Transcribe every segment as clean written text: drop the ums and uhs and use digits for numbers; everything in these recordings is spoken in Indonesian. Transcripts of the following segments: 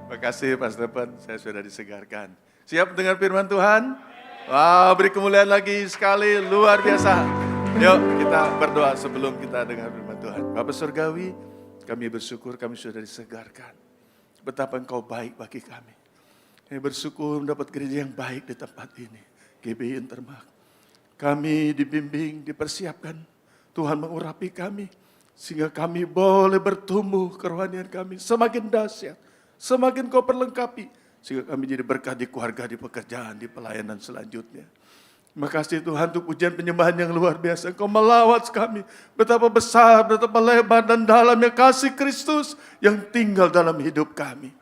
Makasih Pak Stephen, saya sudah disegarkan. Siap dengar firman Tuhan? Wah, beri kemuliaan lagi sekali, luar biasa. Yuk kita berdoa sebelum kita dengar firman Tuhan. Bapak Surgawi, kami bersyukur kami sudah disegarkan. Betapa Engkau baik bagi kami. Kami bersyukur mendapat gereja yang baik di tempat ini. GBI Intermark. Kami dibimbing, dipersiapkan. Tuhan mengurapi kami. Sehingga kami boleh bertumbuh kerohanian kami semakin dahsyat. Semakin Kau perlengkapi, sehingga kami jadi berkat di keluarga, di pekerjaan, di pelayanan selanjutnya. Terima kasih Tuhan untuk pujian penyembahan yang luar biasa. Kau melawat kami, betapa besar, betapa lebar dan dalamnya kasih Kristus yang tinggal dalam hidup kami.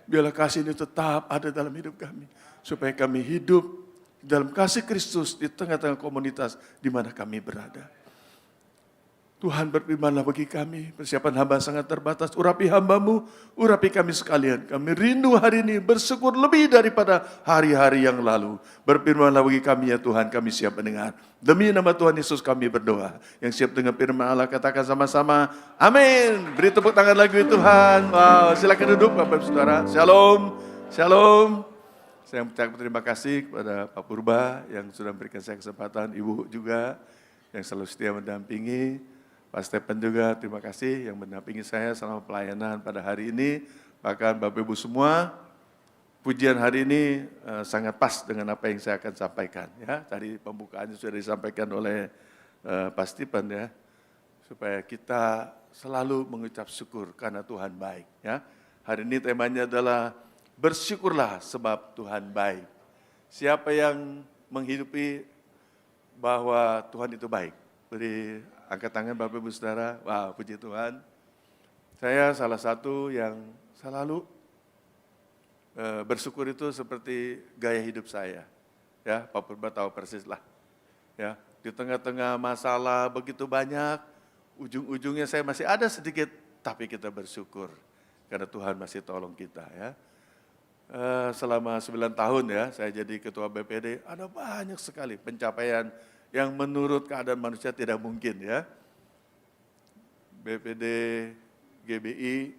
Biarlah kasih ini tetap ada dalam hidup kami, supaya kami hidup dalam kasih Kristus di tengah-tengah komunitas di mana kami berada. Tuhan berfirmanlah bagi kami, persiapan hamba sangat terbatas, urapi hamba-Mu, urapi kami sekalian. Kami rindu hari ini bersyukur lebih daripada hari-hari yang lalu. Berfirmanlah bagi kami ya Tuhan, kami siap mendengar. Demi nama Tuhan Yesus kami berdoa. Yang siap dengan firman Allah katakan sama-sama, amin. Beri tepuk tangan lagi Tuhan. Wow, silakan duduk Bapak Saudara. Shalom, shalom. Saya mengucapkan terima kasih kepada Pak Purba yang sudah memberikan saya kesempatan, Ibu juga yang selalu setia mendampingi. Pak Stephen juga terima kasih yang mendampingi saya selama pelayanan pada hari ini. Bahkan Bapak Ibu semua, pujian hari ini sangat pas dengan apa yang saya akan sampaikan. Ya, tadi pembukaannya sudah disampaikan oleh Pak Stephen ya, supaya kita selalu mengucap syukur karena Tuhan baik. Ya, hari ini temanya adalah bersyukurlah sebab Tuhan baik. Siapa yang menghidupi bahwa Tuhan itu baik? Beri angkat tangan Bapak Ibu Saudara. Wah, puji Tuhan. Saya salah satu yang selalu bersyukur itu seperti gaya hidup saya. Ya, Pak Purba tahu persis lah. Ya, di tengah-tengah masalah begitu banyak, ujung-ujungnya saya masih ada sedikit, tapi kita bersyukur karena Tuhan masih tolong kita ya. Selama 9 tahun ya, saya jadi ketua BPD, ada banyak sekali pencapaian yang menurut keadaan manusia tidak mungkin ya. BPD GBI,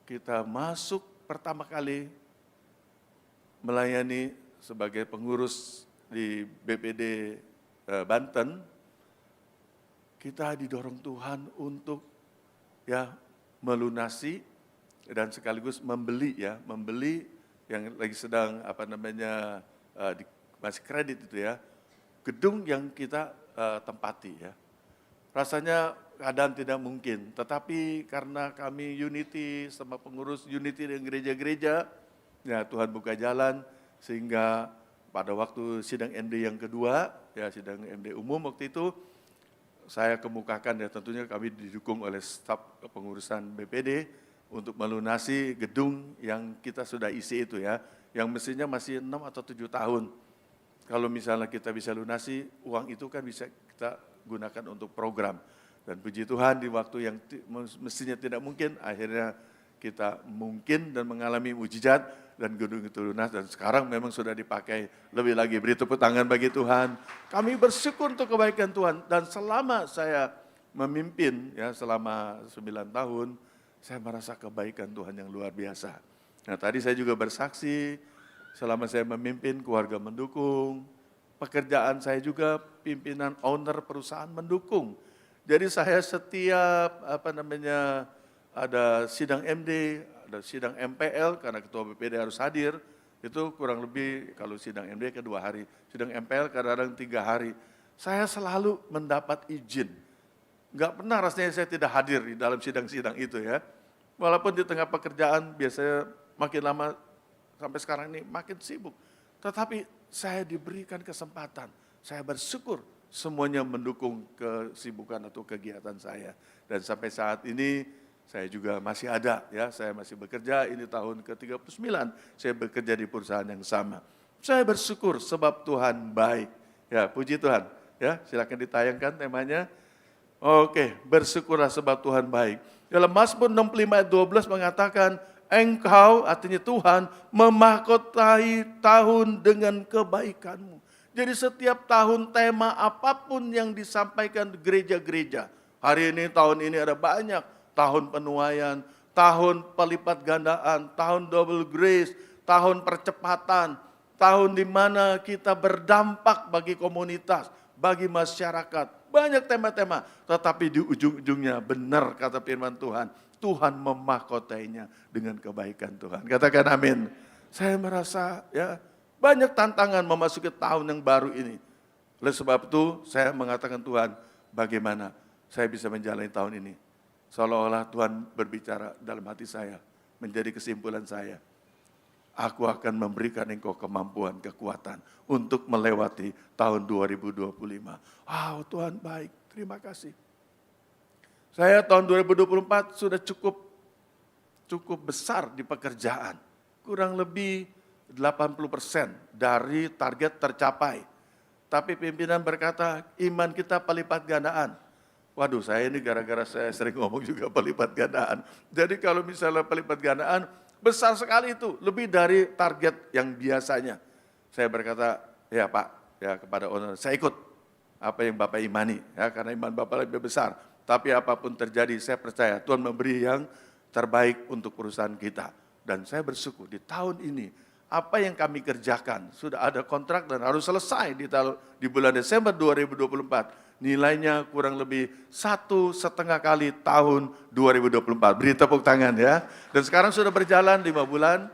kita masuk pertama kali melayani sebagai pengurus di BPD Banten, kita didorong Tuhan untuk ya melunasi dan sekaligus membeli yang lagi sedang masih kredit itu ya, gedung yang kita tempati ya. Rasanya keadaan tidak mungkin, tetapi karena kami unity sama pengurus unity dengan gereja-gereja, ya Tuhan buka jalan sehingga pada waktu sidang MD yang kedua, ya sidang MD umum waktu itu, saya kemukakan ya tentunya kami didukung oleh staf kepengurusan BPD untuk melunasi gedung yang kita sudah isi itu ya, yang mestinya masih 6 atau 7 tahun. Kalau misalnya kita bisa lunasi, uang itu kan bisa kita gunakan untuk program. Dan puji Tuhan di waktu yang mestinya tidak mungkin, akhirnya kita mungkin dan mengalami mujizat dan gedung itu lunas. Dan sekarang memang sudah dipakai lebih lagi. Beri tepuk tangan bagi Tuhan. Kami bersyukur untuk kebaikan Tuhan. Dan selama saya memimpin, ya selama 9 tahun, saya merasa kebaikan Tuhan yang luar biasa. Nah tadi saya juga bersaksi, selama saya memimpin, keluarga mendukung. Pekerjaan saya juga, pimpinan owner perusahaan mendukung. Jadi saya setiap ada sidang MD, ada sidang MPL, karena ketua BPD harus hadir, itu kurang lebih kalau sidang MD ke 2 hari, sidang MPL kadang-kadang 3 hari. Saya selalu mendapat izin. Enggak pernah rasanya saya tidak hadir di dalam sidang-sidang itu ya. Walaupun di tengah pekerjaan biasanya makin lama sampai sekarang ini makin sibuk. Tetapi saya diberikan kesempatan, saya bersyukur semuanya mendukung kesibukan atau kegiatan saya. Dan sampai saat ini saya juga masih ada ya, saya masih bekerja, ini tahun ke-39 saya bekerja di perusahaan yang sama. Saya bersyukur sebab Tuhan baik. Ya, puji Tuhan. Ya, silakan ditayangkan temanya. Oke, bersyukurlah sebab Tuhan baik. Dalam Mazmur 65 ayat 12 mengatakan, Engkau, artinya Tuhan, memahkotai tahun dengan kebaikanmu. Jadi setiap tahun tema apapun yang disampaikan gereja-gereja. Hari ini, tahun ini ada banyak. Tahun penuaian, tahun pelipat gandaan, tahun double grace, tahun percepatan, tahun di mana kita berdampak bagi komunitas, bagi masyarakat. Banyak tema-tema, tetapi di ujung-ujungnya benar kata firman Tuhan, Tuhan memahkotainya dengan kebaikan Tuhan. Katakan amin. Saya merasa ya banyak tantangan memasuki tahun yang baru ini. Oleh sebab itu saya mengatakan Tuhan, bagaimana saya bisa menjalani tahun ini. Seolah-olah Tuhan berbicara dalam hati saya, menjadi kesimpulan saya. Aku akan memberikan engkau kemampuan, kekuatan untuk melewati tahun 2025. Wow, Tuhan baik, terima kasih. Saya tahun 2024 sudah cukup besar di pekerjaan. Kurang lebih 80% dari target tercapai. Tapi pimpinan berkata, iman kita pelipat gandaan. Waduh, saya ini gara-gara saya sering ngomong juga pelipat gandaan. Jadi kalau misalnya pelipat gandaan, besar sekali itu, lebih dari target yang biasanya. Saya berkata, ya Pak, ya kepada owner, saya ikut apa yang Bapak imani, ya karena iman Bapak lebih besar. Tapi apapun terjadi, saya percaya Tuhan memberi yang terbaik untuk perusahaan kita. Dan saya bersyukur di tahun ini, apa yang kami kerjakan, sudah ada kontrak dan harus selesai di bulan Desember 2024. Nilainya kurang lebih 1,5 kali tahun 2024. Beri tepuk tangan ya. Dan sekarang sudah berjalan 5 bulan,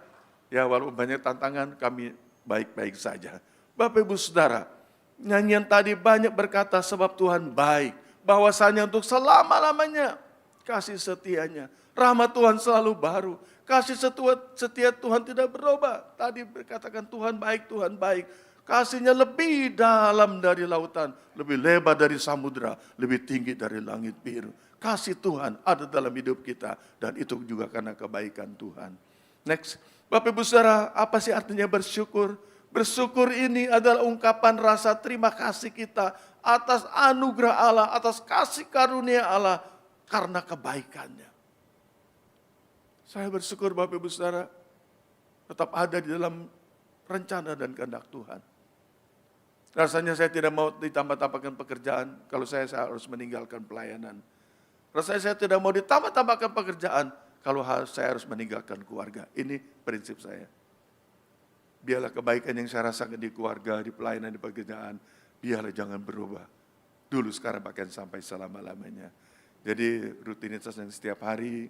ya walaupun banyak tantangan, kami baik-baik saja. Bapak Ibu Saudara, nyanyian tadi banyak berkata sebab Tuhan baik. Bahwasanya untuk selama-lamanya kasih setianya. Rahmat Tuhan selalu baru. Kasih setia Tuhan tidak berubah. Tadi berkatakan Tuhan baik, Tuhan baik. Kasihnya lebih dalam dari lautan. Lebih lebar dari samudera. Lebih tinggi dari langit biru. Kasih Tuhan ada dalam hidup kita. Dan itu juga karena kebaikan Tuhan. Next. Bapak Ibu Saudara, apa sih artinya bersyukur? Bersyukur ini adalah ungkapan rasa terima kasih kita atas anugerah Allah, atas kasih karunia Allah karena kebaikannya. Saya bersyukur Bapak Ibu Saudara tetap ada di dalam rencana dan kehendak Tuhan. Rasanya saya tidak mau ditambah-tambahkan pekerjaan kalau saya harus meninggalkan pelayanan. Rasanya saya tidak mau ditambah-tambahkan pekerjaan kalau saya harus meninggalkan keluarga. Ini prinsip saya. Biarlah kebaikan yang saya rasakan di keluarga, di pelayanan, di pekerjaan, biarlah jangan berubah. Dulu sekarang bahkan sampai selama-lamanya. Jadi rutinitas yang setiap hari,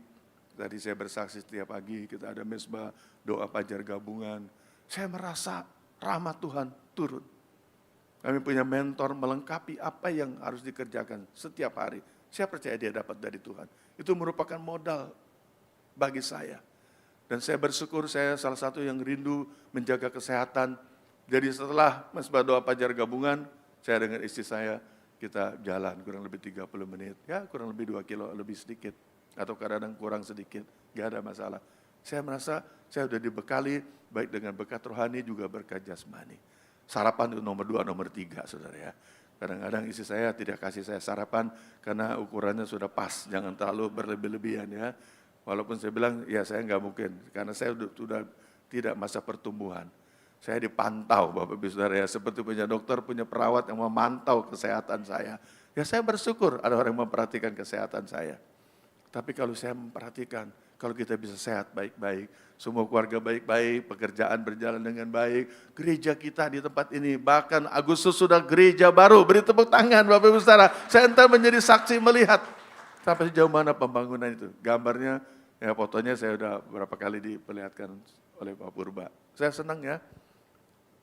tadi saya bersaksi setiap pagi, kita ada mesbah, doa fajar gabungan. Saya merasa rahmat Tuhan turun. Kami punya mentor melengkapi apa yang harus dikerjakan setiap hari. Saya percaya dia dapat dari Tuhan. Itu merupakan modal bagi saya. Dan saya bersyukur saya salah satu yang rindu menjaga kesehatan. Jadi setelah mesbah doa fajar gabungan, saya dengan istri saya, kita jalan kurang lebih 30 menit. Ya kurang lebih 2 kilo lebih sedikit. Atau kadang-kadang kurang sedikit, gak ada masalah. Saya merasa saya sudah dibekali, baik dengan berkat rohani juga berkat jasmani. Sarapan itu nomor 2, nomor 3 saudara ya. Kadang-kadang istri saya tidak kasih saya sarapan karena ukurannya sudah pas, jangan terlalu berlebih-lebihan ya. Walaupun saya bilang, ya saya nggak mungkin, karena saya sudah tidak masa pertumbuhan. Saya dipantau Bapak Ibu Saudara ya, seperti punya dokter, punya perawat yang memantau kesehatan saya. Ya saya bersyukur ada orang yang memperhatikan kesehatan saya. Tapi kalau saya memperhatikan, kalau kita bisa sehat baik-baik, semua keluarga baik-baik, pekerjaan berjalan dengan baik, gereja kita di tempat ini, bahkan Agustus sudah gereja baru, beri tepuk tangan Bapak Ibu Saudara. Saya entar menjadi saksi melihat sampai sejauh mana pembangunan itu. Gambarnya, ya fotonya saya sudah beberapa kali diperlihatkan oleh Pak Purba. Saya senang ya,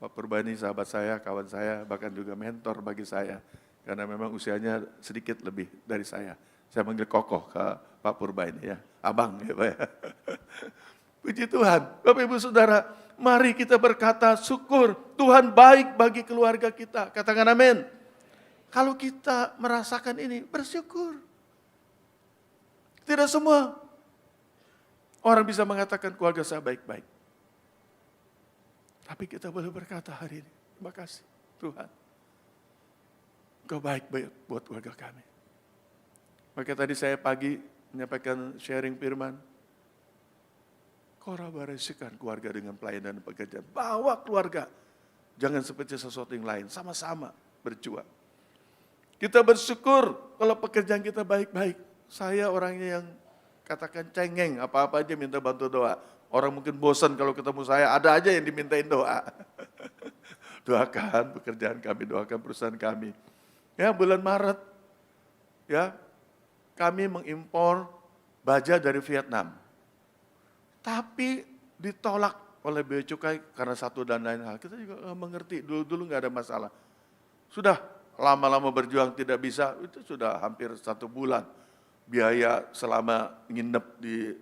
Pak Purba ini sahabat saya, kawan saya, bahkan juga mentor bagi saya. Karena memang usianya sedikit lebih dari saya. Saya manggil kokoh ke Pak Purba ini ya, abang ya Pak ya. Puji Tuhan, Bapak Ibu Saudara, mari kita berkata syukur, Tuhan baik bagi keluarga kita. Katakan amin. Kalau kita merasakan ini, bersyukur. Tidak semua orang bisa mengatakan keluarga saya baik-baik. Tapi kita boleh berkata hari ini, terima kasih Tuhan. Engkau baik buat keluarga kami. Maka tadi saya pagi menyampaikan sharing firman. Kolaborasikan keluarga dengan pelayanan dan pekerjaan. Bawa keluarga. Jangan seperti sesuatu yang lain. Sama-sama berjuang. Kita bersyukur kalau pekerjaan kita baik-baik. Saya orangnya yang katakan cengeng, apa-apa aja minta bantu doa. Orang mungkin bosan kalau ketemu saya, ada aja yang dimintain doa. Doakan pekerjaan kami, doakan perusahaan kami. Ya, bulan Maret, ya, kami mengimpor baja dari Vietnam. Tapi ditolak oleh Bea Cukai karena satu dan lain hal. Kita juga nggak mengerti, dulu nggak ada masalah. Sudah lama-lama berjuang tidak bisa, itu sudah hampir 1 bulan. Biaya selama nginep di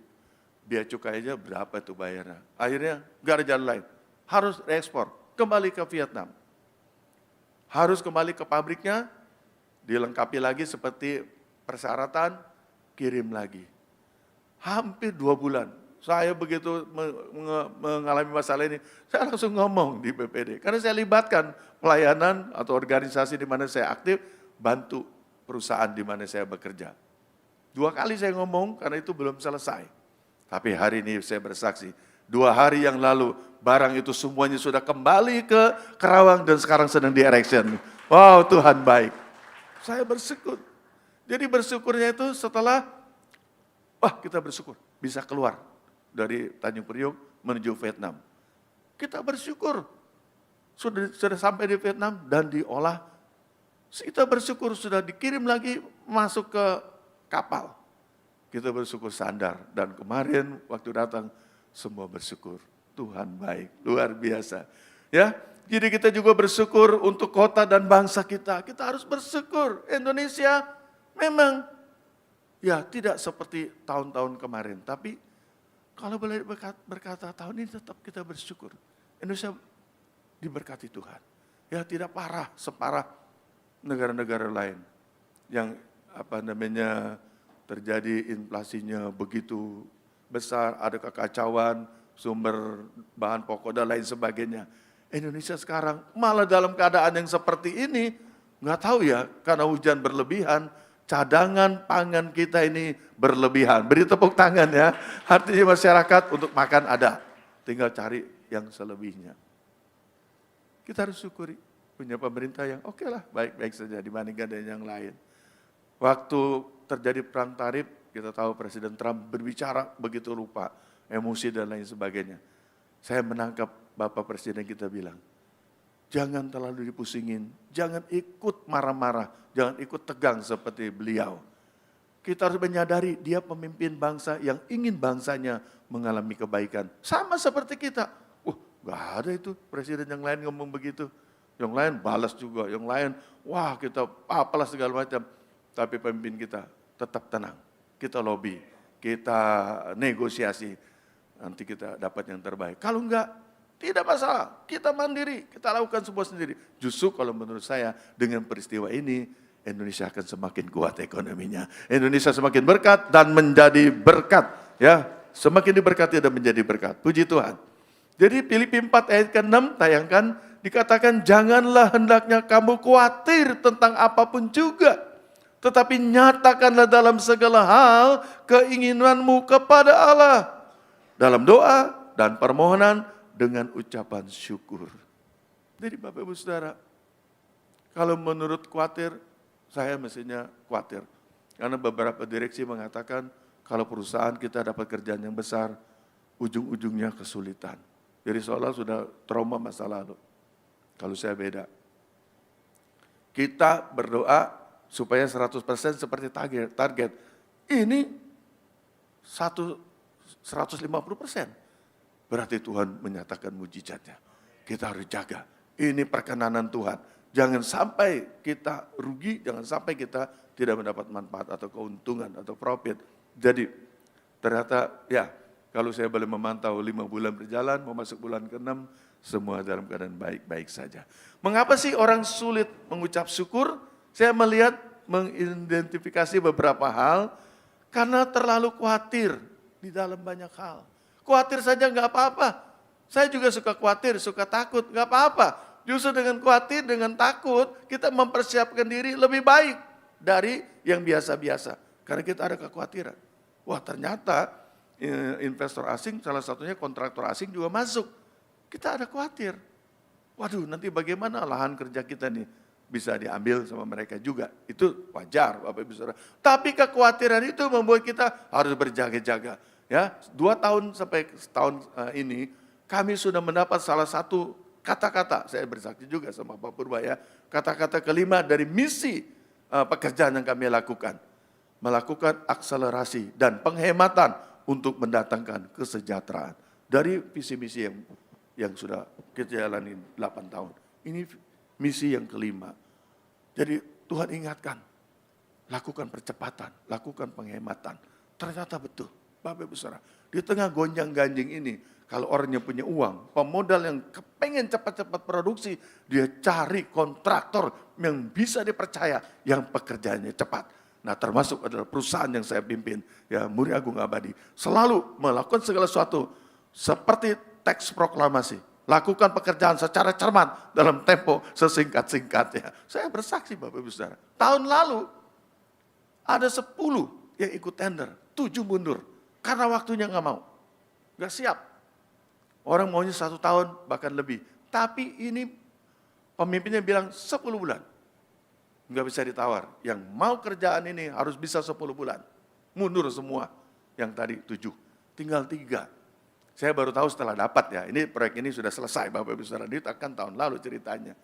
Bea Cukai aja berapa itu bayarnya. Akhirnya nggak ada jalan lain, harus reekspor, kembali ke Vietnam. Harus kembali ke pabriknya, dilengkapi lagi seperti persyaratan, kirim lagi. Hampir 2 bulan. Saya begitu mengalami masalah ini, saya langsung ngomong di BPD. Karena saya libatkan pelayanan atau organisasi di mana saya aktif, bantu perusahaan di mana saya bekerja. 2 kali saya ngomong karena itu belum selesai. Tapi hari ini saya bersaksi, 2 hari yang lalu barang itu semuanya sudah kembali ke Karawang dan sekarang sedang di-erection. Wow, Tuhan baik. Saya bersyukur. Jadi bersyukurnya itu setelah, kita bersyukur bisa keluar dari Tanjung Priok menuju Vietnam. Kita bersyukur sudah sampai di Vietnam dan diolah. Kita bersyukur sudah dikirim lagi masuk ke kapal. Kita bersyukur sandar dan kemarin waktu datang semua bersyukur. Tuhan baik, luar biasa. Ya, jadi kita juga bersyukur untuk kota dan bangsa kita. Kita harus bersyukur. Indonesia memang ya tidak seperti tahun-tahun kemarin, tapi kalau boleh berkata tahun ini tetap kita bersyukur. Indonesia diberkati Tuhan. Ya tidak parah separah negara-negara lain yang terjadi inflasinya begitu besar, ada kekacauan, sumber bahan pokok dan lain sebagainya. Indonesia sekarang malah dalam keadaan yang seperti ini, nggak tahu ya, karena hujan berlebihan, cadangan pangan kita ini berlebihan. Beri tepuk tangan ya, artinya masyarakat untuk makan ada, tinggal cari yang selebihnya. Kita harus syukuri punya pemerintah yang oke lah, baik-baik saja dibandingkan dengan yang lain. Waktu terjadi perang tarif, kita tahu Presiden Trump berbicara begitu rupa, emosi dan lain sebagainya. Saya menangkap Bapak Presiden kita bilang, jangan terlalu dipusingin, jangan ikut marah-marah, jangan ikut tegang seperti beliau. Kita harus menyadari dia pemimpin bangsa yang ingin bangsanya mengalami kebaikan. Sama seperti kita. Gak ada itu presiden yang lain ngomong begitu. Yang lain balas juga, yang lain kita apalah segala macam. Tapi pemimpin kita tetap tenang. Kita lobby, kita negosiasi. Nanti kita dapat yang terbaik. Kalau enggak, tidak masalah. Kita mandiri, kita lakukan semua sendiri. Justru kalau menurut saya dengan peristiwa ini, Indonesia akan semakin kuat ekonominya. Indonesia semakin berkat dan menjadi berkat. Ya, semakin diberkati dan menjadi berkat. Puji Tuhan. Jadi Filipi 4 ayat ke-6 tayangkan, dikatakan janganlah hendaknya kamu khawatir tentang apapun juga. Tetapi nyatakanlah dalam segala hal keinginanmu kepada Allah. Dalam doa dan permohonan dengan ucapan syukur. Jadi Bapak Ibu Saudara, kalau menurut khawatir, saya mestinya khawatir. Karena beberapa direksi mengatakan kalau perusahaan kita dapat kerjaan yang besar, ujung-ujungnya kesulitan. Jadi seolah sudah trauma masa lalu. Kalau saya beda. Kita berdoa supaya 100% seperti target. Ini 150%. Berarti Tuhan menyatakan mujizatnya. Kita harus jaga. Ini perkenanan Tuhan. Jangan sampai kita rugi, jangan sampai kita tidak mendapat manfaat atau keuntungan atau profit. Jadi ternyata kalau saya boleh memantau 5 bulan berjalan, mau masuk bulan ke-6, semua dalam keadaan baik-baik saja. Mengapa sih orang sulit mengucap syukur? Saya melihat, mengidentifikasi beberapa hal, karena terlalu khawatir di dalam banyak hal. Khawatir saja nggak apa-apa. Saya juga suka khawatir, suka takut, nggak apa-apa. Justru dengan khawatir, dengan takut, kita mempersiapkan diri lebih baik dari yang biasa-biasa. Karena kita ada kekhawatiran. Wah ternyata investor asing, salah satunya kontraktor asing juga masuk. Kita ada khawatir. Waduh nanti bagaimana lahan kerja kita nih? bisa diambil sama mereka juga. Itu wajar Bapak Ibu Saudara. Tapi kekhawatiran itu membuat kita harus berjaga-jaga. Ya, 2 tahun sampai setahun ini kami sudah mendapat salah satu kata-kata, saya bersaksi juga sama Pak Purba ya, kata-kata kelima dari misi pekerjaan yang kami lakukan. Melakukan akselerasi dan penghematan untuk mendatangkan kesejahteraan. Dari visi misi yang sudah kita jalani 8 tahun. Ini misi yang kelima. Jadi Tuhan ingatkan, lakukan percepatan, lakukan penghematan. Ternyata betul, Bapak Ibu Saudara. Di tengah gonjang-ganjing ini, kalau orang yang punya uang, pemodal yang kepengen cepat-cepat produksi, dia cari kontraktor yang bisa dipercaya, yang pekerjaannya cepat. Nah, termasuk adalah perusahaan yang saya pimpin, ya Muri Agung Abadi, selalu melakukan segala sesuatu seperti teks proklamasi. Lakukan pekerjaan secara cermat dalam tempo sesingkat-singkatnya. Saya bersaksi Bapak Ibu Saudara, tahun lalu ada 10 yang ikut tender, 7 mundur karena waktunya nggak mau, nggak siap. Orang maunya 1 tahun bahkan lebih. Tapi ini pemimpinnya bilang 10 bulan. Nggak bisa ditawar. Yang mau kerjaan ini harus bisa 10 bulan. Mundur semua. Yang tadi 7. Tinggal 3. Saya baru tahu setelah dapat ya. Ini proyek ini sudah selesai Bapak Ibu Saudara. Ini akan tahun lalu ceritanya.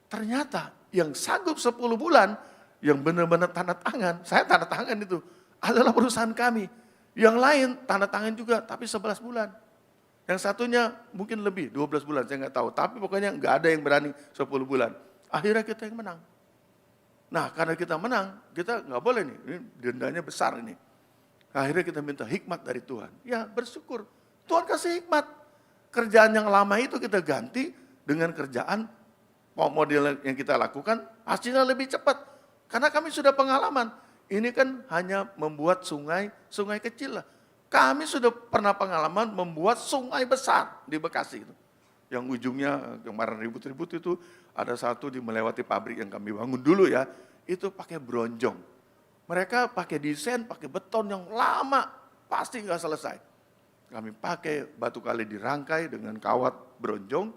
Ternyata yang sanggup 10 bulan. Yang benar-benar tanda tangan. Saya tanda tangan itu. Adalah perusahaan kami. Yang lain tanda tangan juga. Tapi 11 bulan. Yang satunya mungkin lebih, 12 bulan, saya nggak tahu. Tapi pokoknya nggak ada yang berani 10 bulan. Akhirnya kita yang menang. Nah, karena kita menang, kita nggak boleh nih, ini dendanya besar ini. Akhirnya kita minta hikmat dari Tuhan. Ya, bersyukur. Tuhan kasih hikmat. Kerjaan yang lama itu kita ganti dengan kerjaan model yang kita lakukan, hasilnya lebih cepat. Karena kami sudah pengalaman. Ini kan hanya membuat sungai kecil lah. Kami sudah pernah pengalaman membuat sungai besar di Bekasi itu. Yang ujungnya kemarin ribut-ribut itu ada satu di melewati pabrik yang kami bangun dulu ya. Itu pakai bronjong. Mereka pakai desain, pakai beton yang lama. Pasti nggak selesai. Kami pakai batu kali dirangkai dengan kawat bronjong.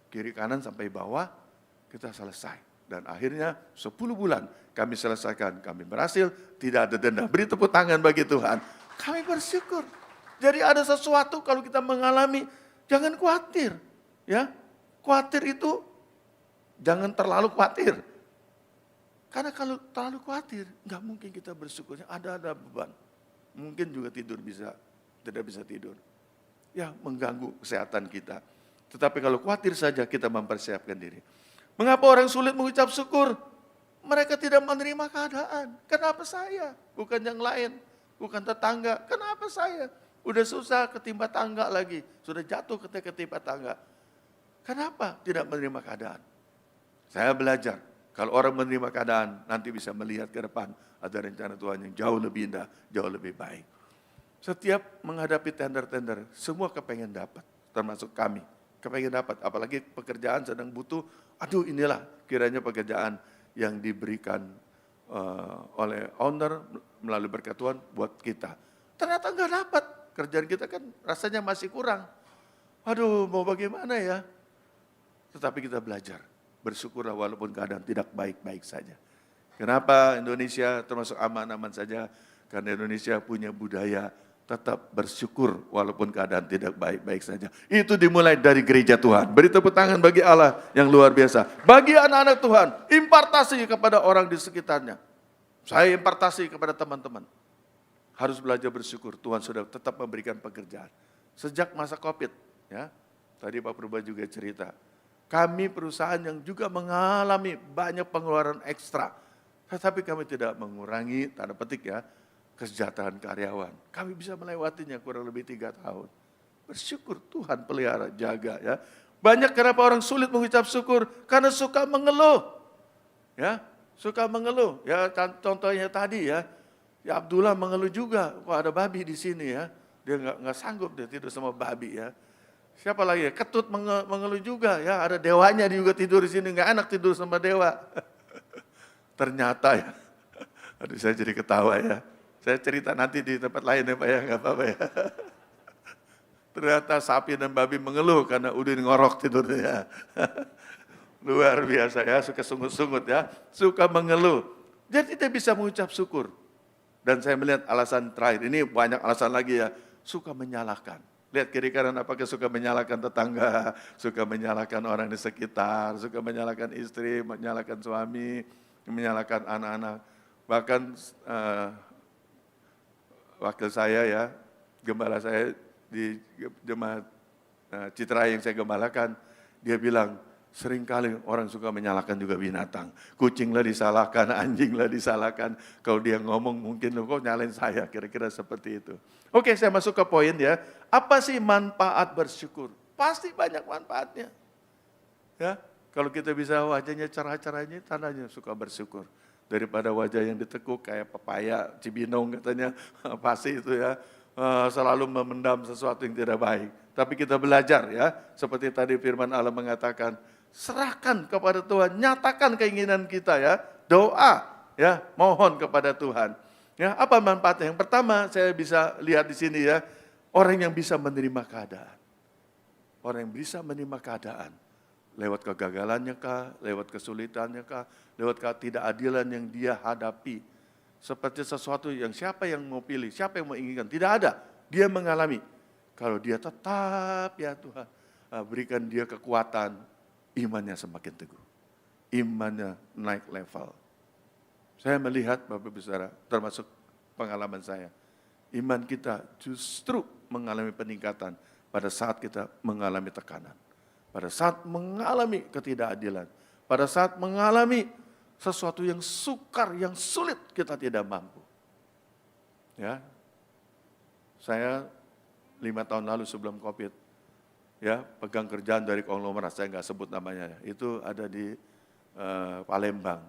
Kiri kanan sampai bawah kita selesai. Dan akhirnya 10 bulan kami selesaikan. Kami berhasil, tidak ada denda. Beri tepuk tangan bagi Tuhan. Kami bersyukur. Jadi ada sesuatu kalau kita mengalami, jangan khawatir. Ya, khawatir itu jangan terlalu khawatir. Karena kalau terlalu khawatir, nggak mungkin kita bersyukur. Ada beban. Mungkin juga tidak bisa tidur. Ya, mengganggu kesehatan kita. Tetapi kalau khawatir saja kita mempersiapkan diri. Mengapa orang sulit mengucap syukur? Mereka tidak menerima keadaan. Kenapa saya? Bukan yang lain. Bukan tetangga, kenapa saya? Udah susah ketimpa tangga lagi. Sudah jatuh ketimpa tangga. Kenapa tidak menerima keadaan? Saya belajar, kalau orang menerima keadaan, nanti bisa melihat ke depan. Ada rencana Tuhan yang jauh lebih indah, jauh lebih baik. Setiap menghadapi tender-tender, semua kepengen dapat. Termasuk kami, kepengen dapat. Apalagi pekerjaan sedang butuh, aduh inilah kiranya pekerjaan yang diberikan oleh owner melalui berkat Tuhan buat kita. Ternyata nggak dapat. Kerjaan kita kan rasanya masih kurang. Aduh, mau bagaimana ya? Tetapi kita belajar. Bersyukurlah walaupun keadaan tidak baik-baik saja. Kenapa Indonesia termasuk aman-aman saja? Karena Indonesia punya budaya tetap bersyukur walaupun keadaan tidak baik-baik saja. Itu dimulai dari gereja Tuhan. Beri tepuk tangan bagi Allah yang luar biasa. Bagi anak-anak Tuhan, impartasi kepada orang di sekitarnya. Saya impartasi kepada teman-teman. Harus belajar bersyukur. Tuhan sudah tetap memberikan pekerjaan. Sejak masa COVID, ya. Tadi Pak Purba juga cerita. Kami perusahaan yang juga mengalami banyak pengeluaran ekstra. Tetapi kami tidak mengurangi, tanda petik ya, kesejahteraan karyawan. Kami bisa melewatinya kurang lebih 3 tahun. Bersyukur Tuhan pelihara, jaga ya. Banyak kenapa orang sulit mengucap syukur karena suka mengeluh. Ya, suka mengeluh. Ya contohnya tadi ya. Ya Abdullah mengeluh juga, kok ada babi di sini ya. Dia nggak sanggup dia tidur sama babi ya. Siapa lagi ya? Ketut mengeluh juga ya. Ada dewanya dia juga tidur di sini, nggak enak tidur sama dewa. Ternyata ya. Aduh saya jadi ketawa ya. Saya cerita nanti di tempat lain ya Pak ya, nggak apa-apa ya. Ternyata sapi dan babi mengeluh karena udin ngorok tidurnya. Luar biasa ya, suka sungut-sungut ya, suka mengeluh. Dia tidak bisa mengucap syukur. Dan saya melihat alasan terakhir, ini banyak alasan lagi ya, suka menyalahkan. Lihat kiri kanan, apakah suka menyalahkan tetangga, suka menyalahkan orang di sekitar, suka menyalahkan istri, menyalahkan suami, menyalahkan anak-anak. Bahkan wakil saya ya, gembala saya di jemaat Citra yang saya gembalakan, dia bilang, seringkali orang suka menyalahkan juga binatang. Kucinglah disalahkan, anjinglah disalahkan. Kalau dia ngomong mungkin kok nyalain saya, kira-kira seperti itu. Oke, saya masuk ke poin ya. Apa sih manfaat bersyukur? Pasti banyak manfaatnya. Ya, kalau kita bisa wajahnya cerah-cerahnya, tandanya suka bersyukur. Daripada wajah yang ditekuk kayak pepaya, cibinong katanya, pasti itu ya. Selalu memendam sesuatu yang tidak baik. Tapi kita belajar ya, seperti tadi firman Allah mengatakan, serahkan kepada Tuhan, nyatakan keinginan kita ya, doa ya, mohon kepada Tuhan. Ya, apa manfaatnya? Yang pertama saya bisa lihat di sini ya, orang yang bisa menerima keadaan. Orang yang bisa menerima keadaan. Lewat kegagalannya kah, lewat kesulitannya kah, lewat ketidakadilan yang dia hadapi. Seperti sesuatu yang siapa yang mau pilih, siapa yang mau inginkan, tidak ada. Dia mengalami. Kalau dia tetap ya Tuhan, berikan dia kekuatan, imannya semakin teguh. Imannya naik level. Saya melihat Bapak Ibu Saudara, termasuk pengalaman saya. Iman kita justru mengalami peningkatan pada saat kita mengalami tekanan. Pada saat mengalami ketidakadilan. Pada saat mengalami sesuatu yang sukar, yang sulit kita tidak mampu. Ya, saya 5 tahun lalu sebelum COVID, ya pegang kerjaan dari konglomerat, saya nggak sebut namanya, itu ada di Palembang.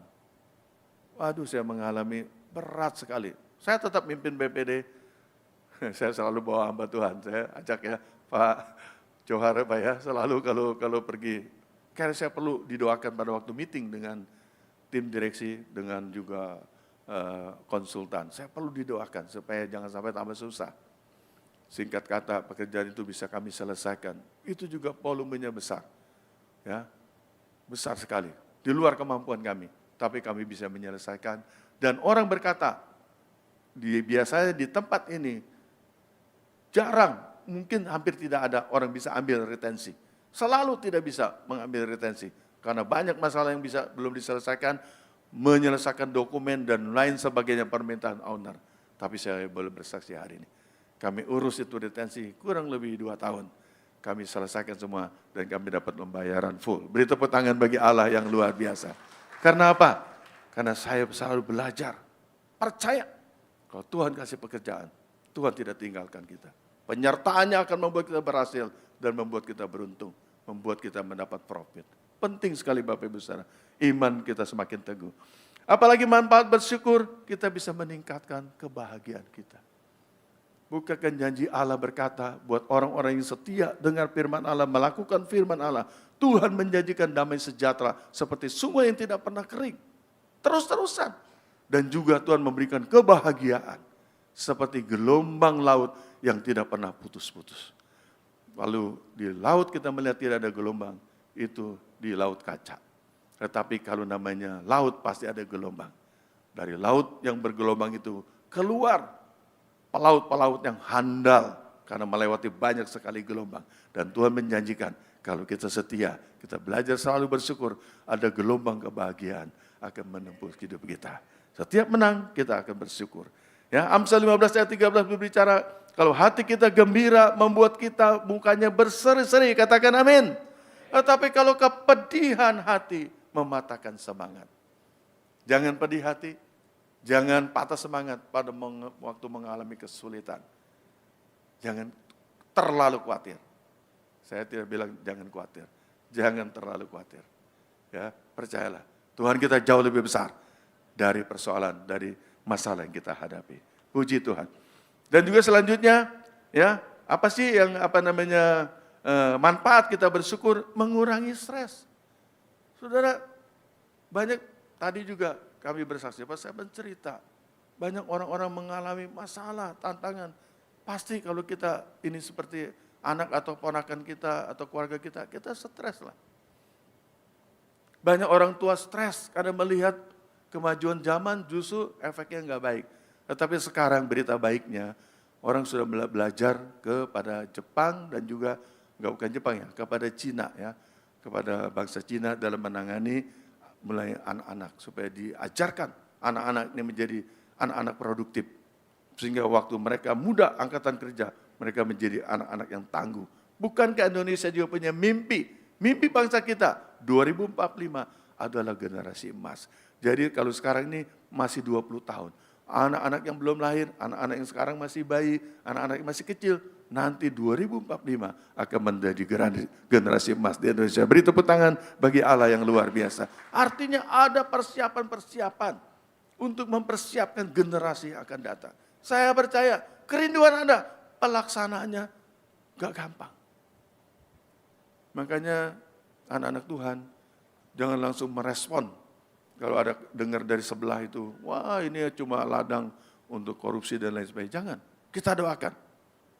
Waduh, saya mengalami berat sekali. Saya tetap mimpin BPD, saya selalu bawa hamba Tuhan, saya ajak ya Pak Johar Pak ya, selalu kalau pergi, karena saya perlu didoakan pada waktu meeting dengan tim direksi, dengan juga konsultan. Saya perlu didoakan supaya jangan sampai tambah susah. Singkat kata, pekerjaan itu bisa kami selesaikan. Itu juga volumenya besar. Ya, besar sekali. Di luar kemampuan kami. Tapi kami bisa menyelesaikan. Dan orang berkata, biasanya di tempat ini, jarang, mungkin hampir tidak ada orang bisa ambil retensi. Selalu tidak bisa mengambil retensi. Karena banyak masalah yang bisa belum diselesaikan, menyelesaikan dokumen dan lain sebagainya permintaan owner. Tapi saya boleh bersaksi hari ini. Kami urus itu retensi kurang lebih 2 tahun. Kami selesaikan semua dan kami dapat pembayaran full. Beri tepuk tangan bagi Allah yang luar biasa. Karena apa? Karena saya selalu belajar. Percaya kalau Tuhan kasih pekerjaan, Tuhan tidak tinggalkan kita. Penyertaannya akan membuat kita berhasil dan membuat kita beruntung. Membuat kita mendapat profit. Penting sekali Bapak Ibu Saudara. Iman kita semakin teguh. Apalagi manfaat bersyukur, kita bisa meningkatkan kebahagiaan kita. Bukankah janji Allah berkata buat orang-orang yang setia dengar firman Allah, melakukan firman Allah. Tuhan menjanjikan damai sejahtera seperti sungai yang tidak pernah kering. Terus-terusan. Dan juga Tuhan memberikan kebahagiaan. Seperti gelombang laut yang tidak pernah putus-putus. Lalu di laut kita melihat tidak ada gelombang. Itu di laut kaca. Tetapi kalau namanya laut pasti ada gelombang. Dari laut yang bergelombang itu keluar pelaut-pelaut yang handal karena melewati banyak sekali gelombang. Dan Tuhan menjanjikan kalau kita setia, kita belajar selalu bersyukur, ada gelombang kebahagiaan akan menempuh hidup kita. Setiap menang kita akan bersyukur. Ya, Amsal 15 ayat 13 berbicara, kalau hati kita gembira membuat kita mukanya berseri-seri, katakan amin. Tetapi kalau kepedihan hati mematahkan semangat. Jangan pedih hati, jangan patah semangat pada waktu mengalami kesulitan. Jangan terlalu khawatir. Saya tidak bilang jangan khawatir, jangan terlalu khawatir. Ya, percayalah, Tuhan kita jauh lebih besar dari persoalan, dari masalah yang kita hadapi. Puji Tuhan. Dan juga selanjutnya, ya, apa sih yang manfaat kita bersyukur? Mengurangi stres. Saudara, banyak tadi juga kami bersaksi, pas saya bercerita, banyak orang-orang mengalami masalah, tantangan. Pasti kalau kita ini seperti anak atau ponakan kita atau keluarga kita stres lah. Banyak orang tua stres karena melihat kemajuan zaman justru efeknya nggak baik. Tetapi sekarang berita baiknya, orang sudah belajar kepada Jepang dan juga, bukan Jepang ya, kepada Cina ya. Kepada bangsa Cina dalam menangani mulai anak-anak. Supaya diajarkan anak-anak ini menjadi anak-anak produktif. Sehingga waktu mereka muda angkatan kerja, mereka menjadi anak-anak yang tangguh. Bukankah Indonesia juga punya mimpi? Mimpi bangsa kita 2045 adalah generasi emas. Jadi kalau sekarang ini masih 20 tahun. Anak-anak yang belum lahir, anak-anak yang sekarang masih bayi, anak-anak yang masih kecil, nanti 2045 akan menjadi generasi emas di Indonesia. Beri tepuk tangan bagi Allah yang luar biasa. Artinya ada persiapan-persiapan untuk mempersiapkan generasi yang akan datang. Saya percaya kerinduan Anda, pelaksanaannya gak gampang. Makanya anak-anak Tuhan jangan langsung merespon. Kalau ada dengar dari sebelah itu, wah ini cuma ladang untuk korupsi dan lain sebagainya. Jangan, kita doakan.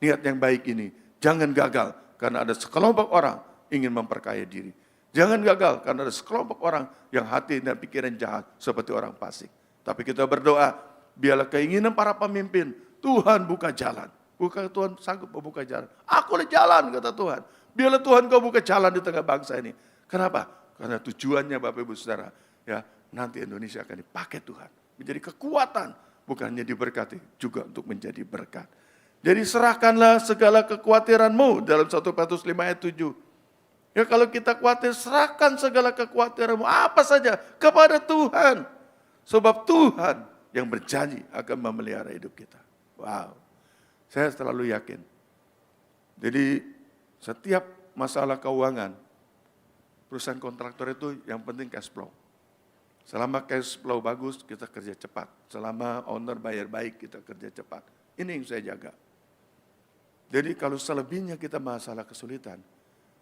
Niat yang baik ini, jangan gagal karena ada sekelompok orang ingin memperkaya diri. Jangan gagal karena ada sekelompok orang yang hati dan pikiran jahat seperti orang fasik. Tapi kita berdoa, biarlah keinginan para pemimpin, Tuhan buka jalan. Bukan Tuhan sanggup membuka jalan. Akulah jalan, kata Tuhan. Biarlah Tuhan kau buka jalan di tengah bangsa ini. Kenapa? Karena tujuannya Bapak Ibu Saudara, ya nanti Indonesia akan dipakai Tuhan. Menjadi kekuatan, bukan hanya diberkati, juga untuk menjadi berkat. Jadi serahkanlah segala kekhawatiranmu dalam 1 Petrus 5 ayat 7. Ya kalau kita khawatir, serahkan segala kekhawatiranmu, apa saja, kepada Tuhan. Sebab Tuhan yang berjanji akan memelihara hidup kita. Wow, saya selalu yakin. Jadi setiap masalah keuangan, perusahaan kontraktor itu yang penting cash flow. Selama cash flow bagus, kita kerja cepat. Selama owner bayar baik, kita kerja cepat. Ini yang saya jaga. Jadi kalau selebihnya kita masalah kesulitan,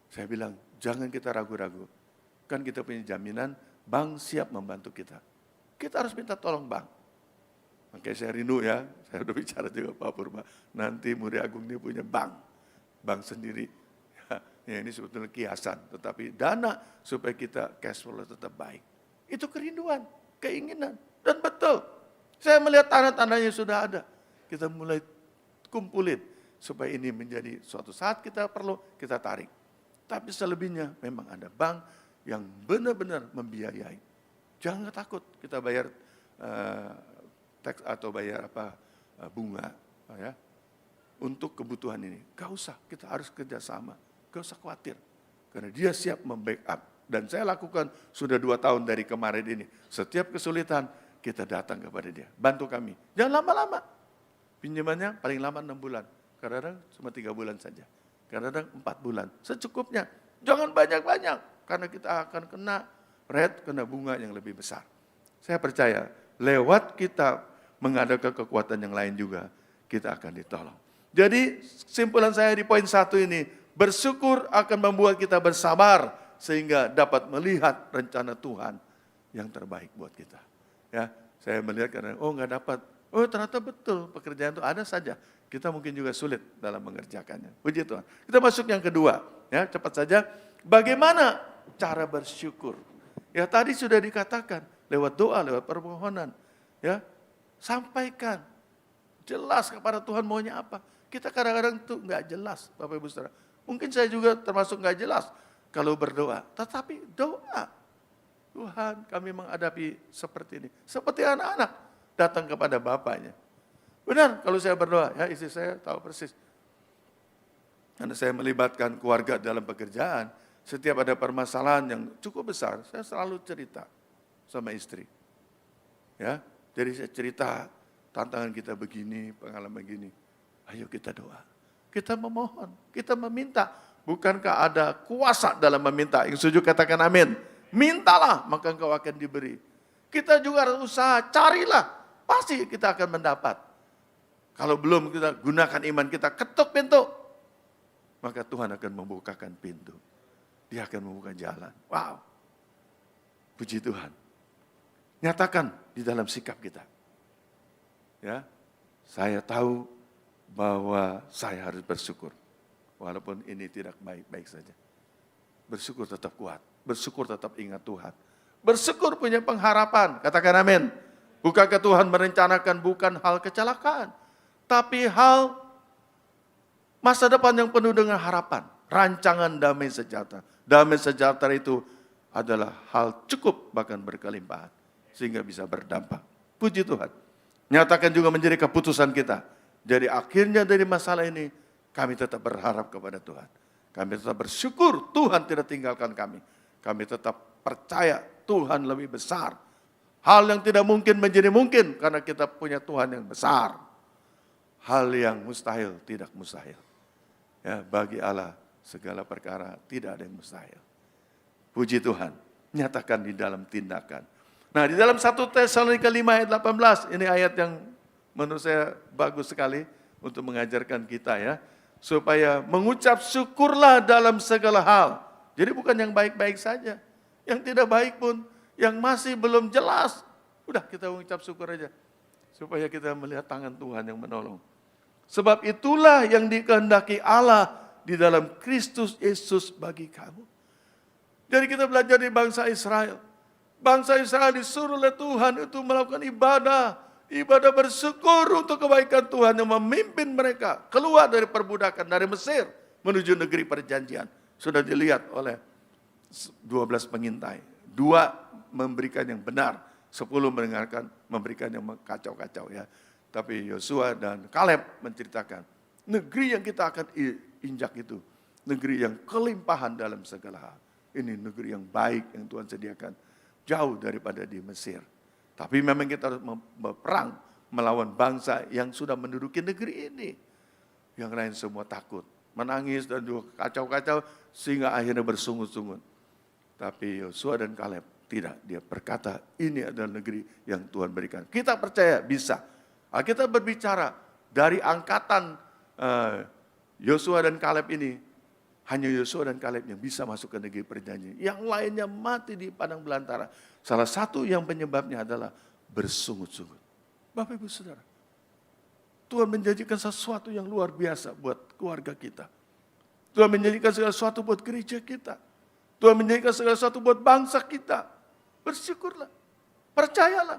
saya bilang jangan kita ragu-ragu. Kan kita punya jaminan, bank siap membantu kita. Kita harus minta tolong bank. Makanya saya rindu ya, saya udah bicara juga Pak Purba. Nanti Muri Agung ini punya bank sendiri. Ya ini sebetulnya kiasan, tetapi dana supaya kita cash flow tetap baik. Itu kerinduan, keinginan, dan betul. Saya melihat tanda-tandanya sudah ada. Kita mulai kumpulin supaya ini menjadi suatu saat kita perlu, kita tarik. Tapi selebihnya memang ada bank yang benar-benar membiayai. Jangan takut kita bayar teks atau bayar bunga ya untuk kebutuhan ini. Gak usah, kita harus kerjasama. Gak usah khawatir, karena dia siap membackup. Dan saya lakukan sudah 2 tahun dari kemarin ini. Setiap kesulitan, kita datang kepada dia. Bantu kami. Jangan lama-lama. Pinjamannya paling lama 6 bulan. Kadang-kadang cuma 3 bulan saja. Kadang-kadang 4 bulan. Secukupnya. Jangan banyak-banyak. Karena kita akan kena bunga yang lebih besar. Saya percaya, lewat kita mengadakan kekuatan yang lain juga, kita akan ditolong. Jadi, simpulan saya di poin 1 ini, bersyukur akan membuat kita bersabar sehingga dapat melihat rencana Tuhan yang terbaik buat kita. Ya, saya melihat karena nggak dapat. Oh ternyata betul pekerjaan itu ada saja. Kita mungkin juga sulit dalam mengerjakannya. Puji Tuhan. Kita masuk yang kedua. Ya, cepat saja. Bagaimana cara bersyukur? Ya tadi sudah dikatakan lewat doa, lewat permohonan. Ya, sampaikan jelas kepada Tuhan maunya apa. Kita kadang-kadang tuh nggak jelas, Bapak Ibu Saudara. Mungkin saya juga termasuk nggak jelas kalau berdoa. Tetapi doa, Tuhan kami menghadapi seperti ini. Seperti anak-anak datang kepada bapaknya. Benar kalau saya berdoa, ya istri saya tahu persis. Karena saya melibatkan keluarga dalam pekerjaan, setiap ada permasalahan yang cukup besar, saya selalu cerita sama istri. Ya, jadi saya cerita tantangan kita begini, pengalaman begini. Ayo kita doa. Kita memohon, kita meminta. Bukankah ada kuasa dalam meminta? Yang setuju katakan amin. Mintalah, maka engkau akan diberi. Kita juga harus usaha, carilah. Pasti kita akan mendapat. Kalau belum kita gunakan iman kita, ketuk pintu. Maka Tuhan akan membukakan pintu. Dia akan membuka jalan. Wow. Puji Tuhan. Nyatakan di dalam sikap kita. Ya, saya tahu bahwa saya harus bersyukur. Walaupun ini tidak baik-baik saja. Bersyukur tetap kuat. Bersyukur tetap ingat Tuhan. Bersyukur punya pengharapan. Katakan amin. Bukankah Tuhan merencanakan bukan hal kecelakaan, tapi hal masa depan yang penuh dengan harapan. Rancangan damai sejahtera. Damai sejahtera itu adalah hal cukup bahkan berkelimpahan. Sehingga bisa berdampak. Puji Tuhan. Nyatakan juga menjadi keputusan kita. Jadi akhirnya dari masalah ini, kami tetap berharap kepada Tuhan. Kami tetap bersyukur Tuhan tidak tinggalkan kami. Kami tetap percaya Tuhan lebih besar. Hal yang tidak mungkin menjadi mungkin karena kita punya Tuhan yang besar. Hal yang mustahil tidak mustahil. Ya, bagi Allah segala perkara tidak ada yang mustahil. Puji Tuhan, nyatakan di dalam tindakan. Nah, di dalam 1 Tesalonika 5 ayat 18, ini ayat yang menurut saya bagus sekali untuk mengajarkan kita ya. Supaya mengucap syukurlah dalam segala hal. Jadi bukan yang baik-baik saja. Yang tidak baik pun, yang masih belum jelas. Udah kita mengucap syukur aja. Supaya kita melihat tangan Tuhan yang menolong. Sebab itulah yang dikehendaki Allah di dalam Kristus Yesus bagi kamu. Jadi kita belajar di bangsa Israel. Bangsa Israel disuruh oleh Tuhan itu melakukan ibadah. Ibadah bersyukur untuk kebaikan Tuhan yang memimpin mereka keluar dari perbudakan dari Mesir menuju negeri perjanjian. Sudah dilihat oleh 12 pengintai. 2 memberikan yang benar, 10 memberikan yang kacau-kacau ya. Tapi Yosua dan Kaleb menceritakan negeri yang kita akan injak itu negeri yang kelimpahan dalam segala hal. Ini negeri yang baik yang Tuhan sediakan jauh daripada di Mesir. Tapi memang kita harus berperang melawan bangsa yang sudah menduduki negeri ini. Yang lain semua takut, menangis dan juga kacau-kacau sehingga akhirnya bersungut-sungut. Tapi Yosua dan Kaleb tidak. Dia berkata ini adalah negeri yang Tuhan berikan. Kita percaya bisa. Kita berbicara dari angkatan Yosua dan Kaleb ini. Hanya Yosua dan Kaleb yang bisa masuk ke negeri perjanjian. Yang lainnya mati di padang belantara. Salah satu yang penyebabnya adalah bersungut-sungut. Bapak Ibu Saudara, Tuhan menjanjikan sesuatu yang luar biasa buat keluarga kita. Tuhan menjanjikan segala sesuatu buat gereja kita. Tuhan menjanjikan segala sesuatu buat bangsa kita. Bersyukurlah, percayalah.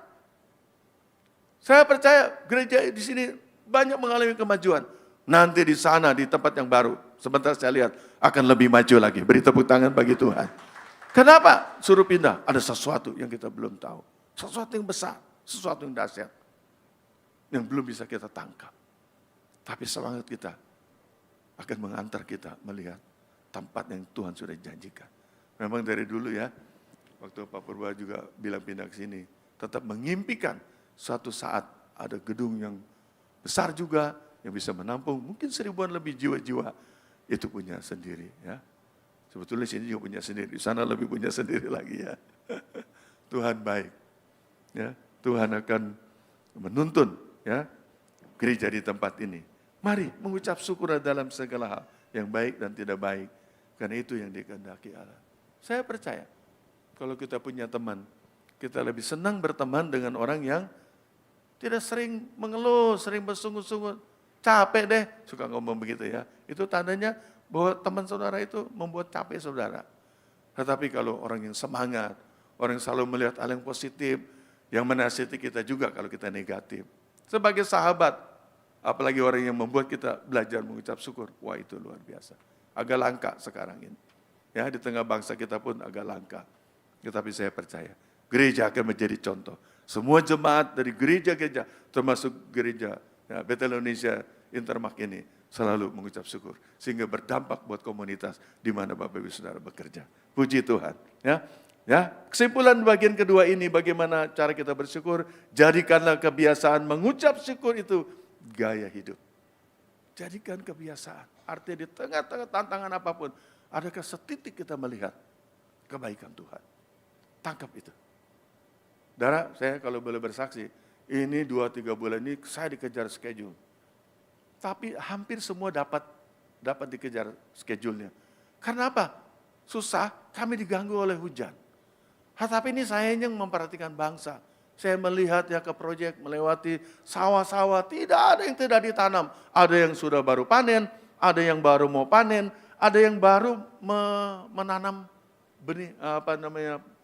Saya percaya gereja di sini banyak mengalami kemajuan. Nanti di sana, di tempat yang baru, sebentar saya lihat akan lebih maju lagi. Beri tepuk tangan bagi Tuhan. Kenapa suruh pindah? Ada sesuatu yang kita belum tahu. Sesuatu yang besar, sesuatu yang dahsyat. Yang belum bisa kita tangkap. Tapi semangat kita akan mengantar kita melihat tempat yang Tuhan sudah janjikan. Memang dari dulu ya, waktu Pak Purba juga bilang pindah ke sini, tetap mengimpikan suatu saat ada gedung yang besar juga, yang bisa menampung mungkin 1000-an lebih jiwa-jiwa. Itu punya sendiri ya. Sebetulnya sini juga punya sendiri, di sana lebih punya sendiri lagi ya. Tuhan baik. Ya, Tuhan akan menuntun ya gereja di tempat ini. Mari mengucap syukur dalam segala hal, yang baik dan tidak baik. Karena itu yang dikehendaki Allah. Saya percaya kalau kita punya teman, kita lebih senang berteman dengan orang yang tidak sering mengeluh, sering bersungut-sungut. Capek deh, suka ngomong begitu ya. Itu tandanya bahwa teman saudara itu membuat capek saudara. Tetapi kalau orang yang semangat, orang yang selalu melihat hal yang positif, yang menasihati kita juga kalau kita negatif. Sebagai sahabat, apalagi orang yang membuat kita belajar mengucap syukur. Wah itu luar biasa. Agak langka sekarang ini. Ya di tengah bangsa kita pun agak langka. Tetapi saya percaya, gereja akan menjadi contoh. Semua jemaat dari gereja-gereja, termasuk gereja ya, Bethel Indonesia Intermak ini, selalu mengucap syukur. Sehingga berdampak buat komunitas di mana Bapak Ibu Saudara bekerja. Puji Tuhan. Ya, kesimpulan bagian kedua ini bagaimana cara kita bersyukur. Jadikanlah kebiasaan mengucap syukur itu gaya hidup. Jadikan kebiasaan. Artinya di tengah-tengah tantangan apapun, adakah setitik kita melihat kebaikan Tuhan. Tangkap itu. Saudara, saya kalau boleh bersaksi, ini 2-3 bulan ini saya dikejar schedule. Tapi hampir semua dapat dikejar schedule-nya. Karena apa? Susah, kami diganggu oleh hujan. Tapi ini saya yang memperhatikan bangsa. Saya melihat ya ke proyek, melewati sawah-sawah, tidak ada yang tidak ditanam. Ada yang sudah baru panen, ada yang baru mau panen, ada yang baru menanam benih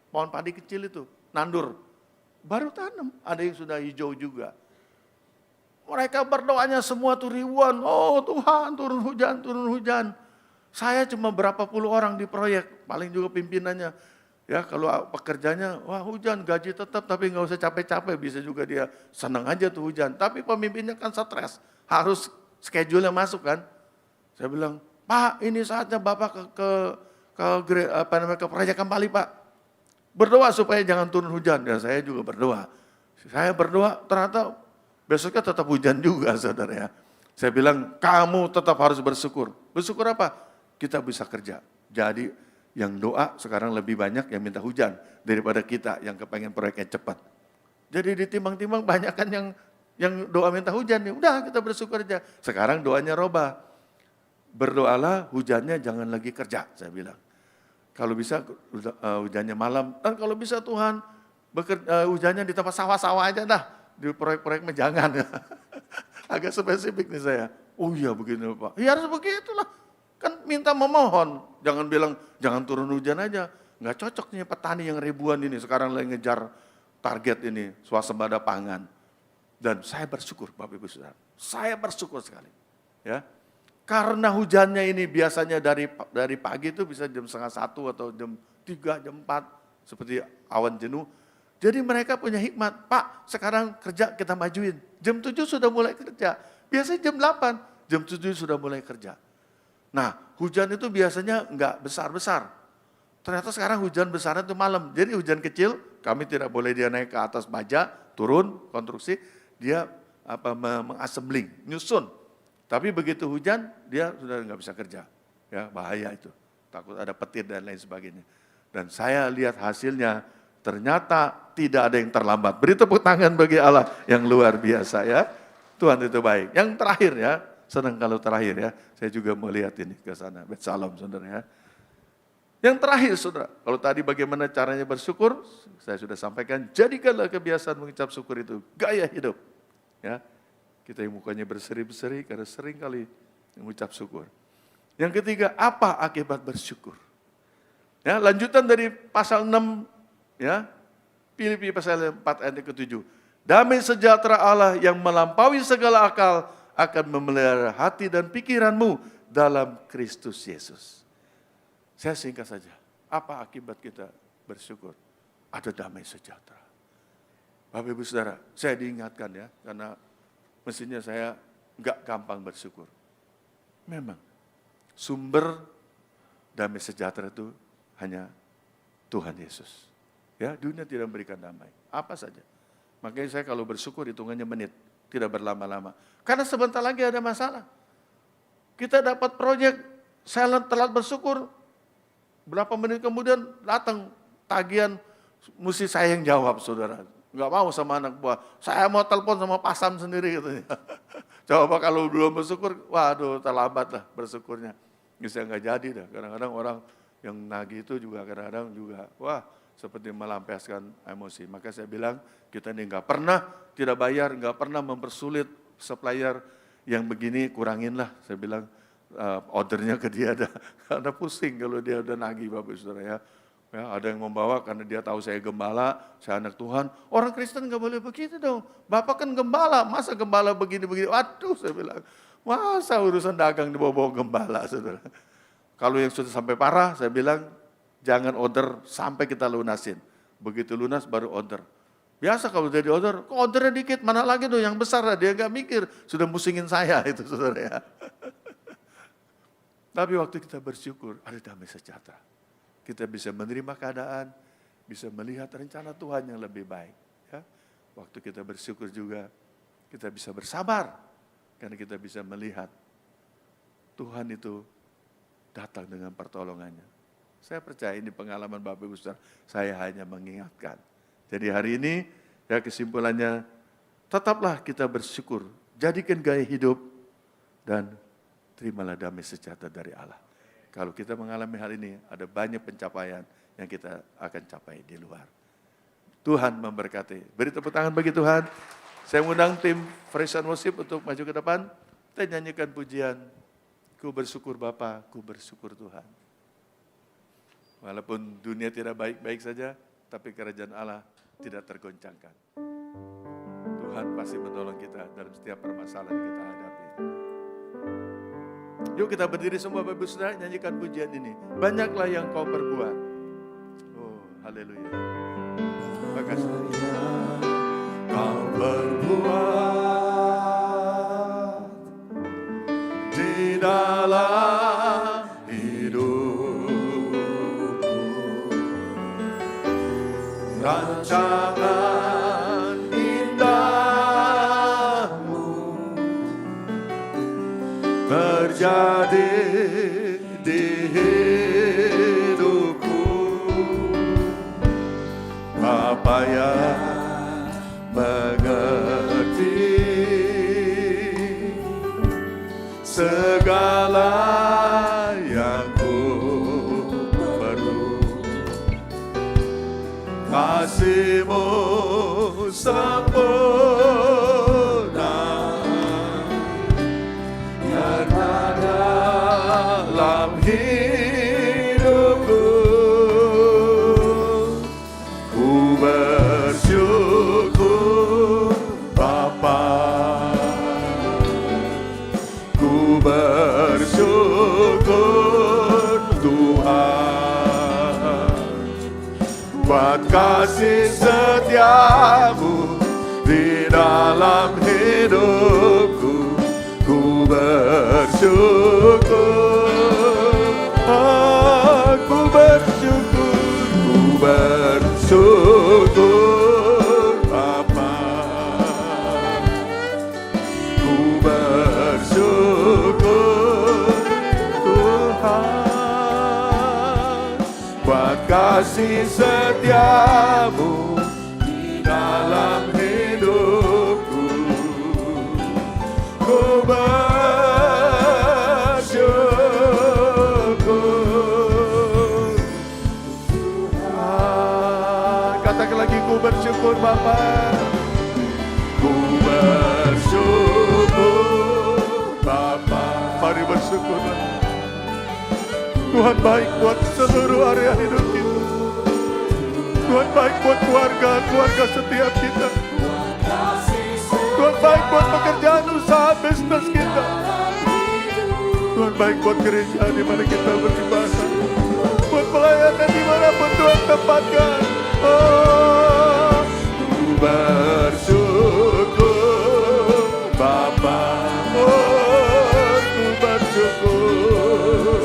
pohon padi kecil itu, nandur. Baru tanam, ada yang sudah hijau juga. Mereka berdoanya semua tuh ribuan, oh Tuhan turun hujan, turun hujan. Saya cuma berapa puluh orang di proyek, paling juga pimpinannya. Ya kalau pekerjanya, wah hujan gaji tetap tapi nggak usah capek-capek, bisa juga dia senang aja tuh hujan. Tapi pemimpinnya kan stres, harus schedule-nya masuk kan. Saya bilang, Pak ini saatnya Bapak ke proyek kembali Pak. Berdoa supaya jangan turun hujan, dan saya juga berdoa. Saya berdoa ternyata besoknya tetap hujan juga saudara ya. Saya bilang, kamu tetap harus bersyukur. Bersyukur apa? Kita bisa kerja. Jadi yang doa sekarang lebih banyak yang minta hujan daripada kita yang kepengen proyeknya cepat. Jadi ditimbang-timbang banyak kan yang doa minta hujan nih. Udah kita bersyukur aja. Sekarang doanya robah. Berdoalah hujannya jangan lagi kerja, saya bilang. Kalau bisa hujannya malam. Dan kalau bisa Tuhan hujannya di tempat sawah-sawah aja dah. Di proyek-proyek jangan. Agak spesifik nih saya. Oh iya begini Pak. Ya harus begitulah. Kan minta memohon. Jangan bilang jangan turun hujan aja. Nggak cocok nih petani yang ribuan ini. Sekarang lagi ngejar target ini. Swasembada pangan. Dan saya bersyukur Bapak Ibu Saudara. Saya bersyukur sekali. Ya. Karena hujannya ini biasanya dari pagi itu bisa jam 12:30 atau jam 3, jam 4. Seperti awan jenuh. Jadi mereka punya hikmat, Pak sekarang kerja kita majuin. Jam 7 sudah mulai kerja. Biasanya jam 8, jam 7 sudah mulai kerja. Nah hujan itu biasanya enggak besar-besar. Ternyata sekarang hujan besarnya itu malam. Jadi hujan kecil, kami tidak boleh dia naik ke atas baja, turun, konstruksi. Dia mengassembling, nyusun. Tapi begitu hujan, dia sudah enggak bisa kerja. Ya bahaya itu. Takut ada petir dan lain sebagainya. Dan saya lihat hasilnya, ternyata tidak ada yang terlambat. Beri tepuk tangan bagi Allah yang luar biasa ya. Tuhan itu baik. Yang terakhir ya, senang kalau terakhir ya. Saya juga melihat ini ke sana. Salam saudara ya. Yang terakhir saudara, kalau tadi bagaimana caranya bersyukur, saya sudah sampaikan, jadikanlah kebiasaan mengucap syukur itu gaya hidup. Ya, kita yang mukanya berseri-berseri karena sering kali mengucap syukur. Yang ketiga, apa akibat bersyukur? Ya, lanjutan dari pasal 6 ya, Filipi pasal 4 ayat ke-7. Damai sejahtera Allah yang melampaui segala akal akan memelihara hati dan pikiranmu dalam Kristus Yesus. Saya singkat saja. Apa akibat kita bersyukur? Ada damai sejahtera. Bapak Ibu Saudara, saya diingatkan ya, karena mestinya saya enggak gampang bersyukur. Memang, sumber damai sejahtera itu hanya Tuhan Yesus. Ya, dunia tidak memberikan damai. Apa saja. Makanya saya kalau bersyukur hitungannya menit. Tidak berlama-lama. Karena sebentar lagi ada masalah. Kita dapat proyek, saya telat bersyukur. Berapa menit kemudian datang tagihan, mesti saya yang jawab saudara. Enggak mau sama anak buah. Saya mau telepon sama Pasam sendiri gitu. Coba kalau belum bersyukur, waduh terlambat lah bersyukurnya. Bisa nggak jadi dah. Kadang-kadang orang yang nagih itu juga kadang-kadang juga, wah seperti melampiaskan emosi. Maka saya bilang, kita ini nggak pernah tidak bayar, nggak pernah mempersulit supplier yang begini, kuranginlah. Saya bilang, ordernya ke dia dah. Karena pusing kalau dia udah nagih Bapak Saudara ya. Ya, ada yang membawa karena dia tahu saya gembala, saya anak Tuhan. Orang Kristen nggak boleh begitu dong. Bapak kan gembala, masa gembala begini-begini. Waduh, saya bilang, masa urusan dagang dibawa-bawa gembala, saudara. Kalau yang sudah sampai parah, saya bilang, jangan order sampai kita lunasin. Begitu lunas baru order. Biasa kalau udah di order, kok ordernya dikit, mana lagi tuh yang besar, dia nggak mikir, sudah musingin saya itu saudara ya. Tapi waktu kita bersyukur, ada damai sejahtera. Kita bisa menerima keadaan, bisa melihat rencana Tuhan yang lebih baik. Ya. Waktu kita bersyukur juga, kita bisa bersabar. Karena kita bisa melihat Tuhan itu datang dengan pertolongannya. Saya percaya ini pengalaman Bapak Ibu Saudara, saya hanya mengingatkan. Jadi hari ini, ya kesimpulannya, tetaplah kita bersyukur, jadikan gaya hidup, dan terimalah damai sejahtera dari Allah. Kalau kita mengalami hal ini, ada banyak pencapaian yang kita akan capai di luar. Tuhan memberkati. Beri tepuk tangan bagi Tuhan. Saya mengundang tim Praise and Worship untuk maju ke depan. Kita nyanyikan pujian, ku bersyukur Bapa, ku bersyukur Tuhan. Walaupun dunia tidak baik-baik saja, tapi kerajaan Allah tidak tergoncangkan. Tuhan pasti menolong kita dalam setiap permasalahan yang kita hadapi. Yuk kita berdiri semua Bapak Ibu Saudara, nyanyikan pujian ini. Banyaklah yang kau perbuat. Oh, haleluya. Terima kasih. Kau perbuat di dalam hidupku, rancangan indahmu terjadi di hidupku. Apa yang mengerti segala yang ku perlu, kasih-Mu sempurna karena dalam hidupku ku bersyukur Bapa, ku bersyukur Tuhan buat kasih setia-Mu di dalam hidupku. Ku bersyukur, aku bersyukur, ku bersyukur Bapa, ku bersyukur Tuhan buat kasih setia-Mu di dalam hidupku. Ku bersyukur Tuhan. Katakan lagi, ku bersyukur Bapa, ku bersyukur Bapa. Mari bersyukur. Tuhan baik buat seluruh area hidup kita. Tuhan baik buat keluarga setiap kita. Tuhan baik buat pekerjaan, usaha, bisnis kita. Tuhan baik buat gereja di mana kita beribadah. Buat pelayanan dimanapun Tuhan tempatkan. Oh, ku bersyukur Bapa. Oh, ku bersyukur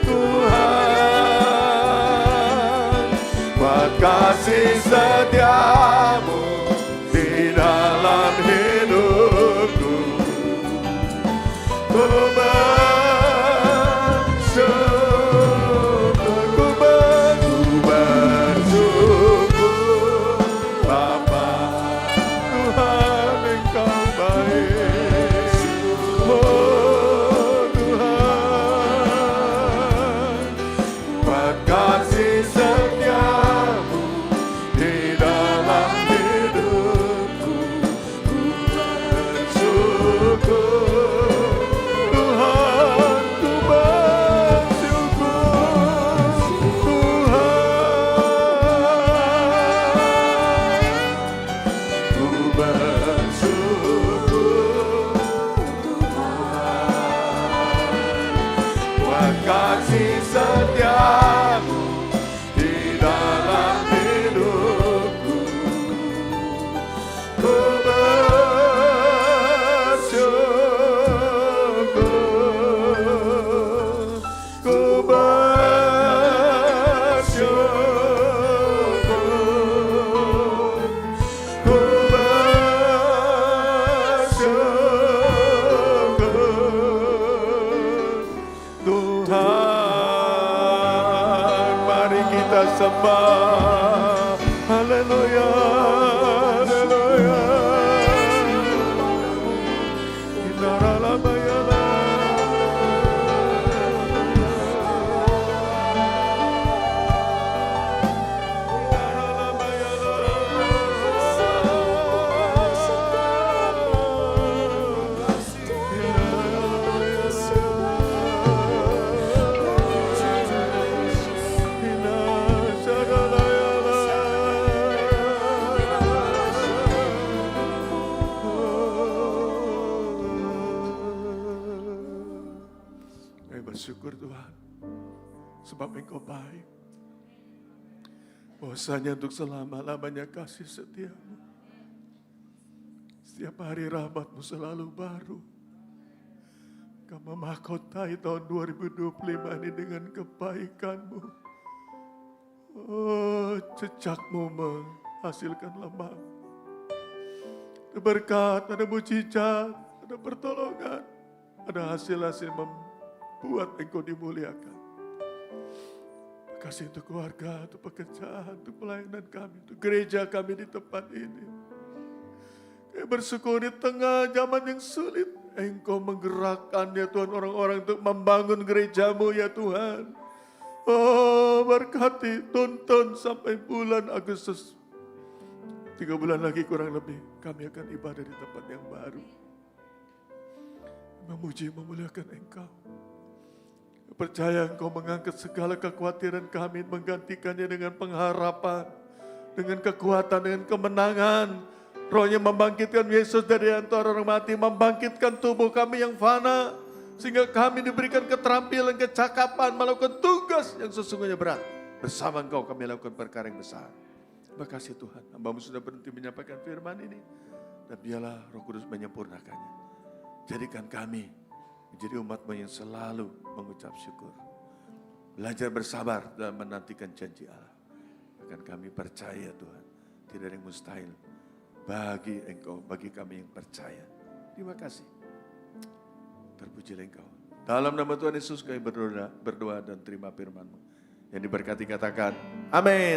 Tuhan buat kasih setia-Mu di dalam hidupku. Ku bersyukur Bapa. Tuhan Engkau baik. Oh Tuhan, buat kasih setia-Mu di dalam hidupku. Ku bersyukur Tuhan, ku bersyukur Tuhan, ku bersyukur buat kasih setia-Mu di dalam hidupku. Ku bersyukur, ku bersyukur, ku bersyukur Tuhan. Mari kita sembah. Haleluya, haleluya. Inaralabayala. Inaralabayala. Sebab Engkau baik. Bahwasanya untuk selama-lamanya kasih setiamu. Setiap hari rahmat-Mu selalu baru. Kau memahkotai tahun 2025 ini dengan kebaikan-Mu. Oh, jejak-Mu menghasilkan lemah. Ada berkat, ada mujizat, ada pertolongan. Ada hasil-hasil membuat Engkau dimuliakan. Kasih untuk keluarga, untuk pekerjaan, untuk pelayanan kami, untuk gereja kami di tempat ini. Kami bersyukur di tengah zaman yang sulit, Engkau menggerakkan ya Tuhan orang-orang untuk membangun gereja-Mu ya Tuhan. Oh, berkati, tuntun sampai bulan Agustus. 3 bulan lagi kurang lebih, kami akan ibadah di tempat yang baru. Memuji, memuliakan Engkau. Percaya Engkau mengangkat segala kekhawatiran kami, menggantikannya dengan pengharapan, dengan kekuatan, dengan kemenangan. Rohnya membangkitkan Yesus dari antara orang mati, membangkitkan tubuh kami yang fana, sehingga kami diberikan keterampilan, kecakapan, melakukan tugas yang sesungguhnya berat. Bersama Engkau kami lakukan perkara yang besar. Terima kasih Tuhan, hamba-Mu sudah berhenti menyampaikan firman ini, dan biarlah Roh Kudus menyempurnakannya. Jadikan kami menjadi umat-Mu yang selalu mengucap syukur. Belajar bersabar dan menantikan janji Allah. Akan kami percaya Tuhan, tidak ada yang mustahil bagi Engkau, bagi kami yang percaya. Terima kasih. Terpujilah Engkau. Dalam nama Tuhan Yesus kami berdoa dan terima firman-Mu. Yang diberkati katakan, amin.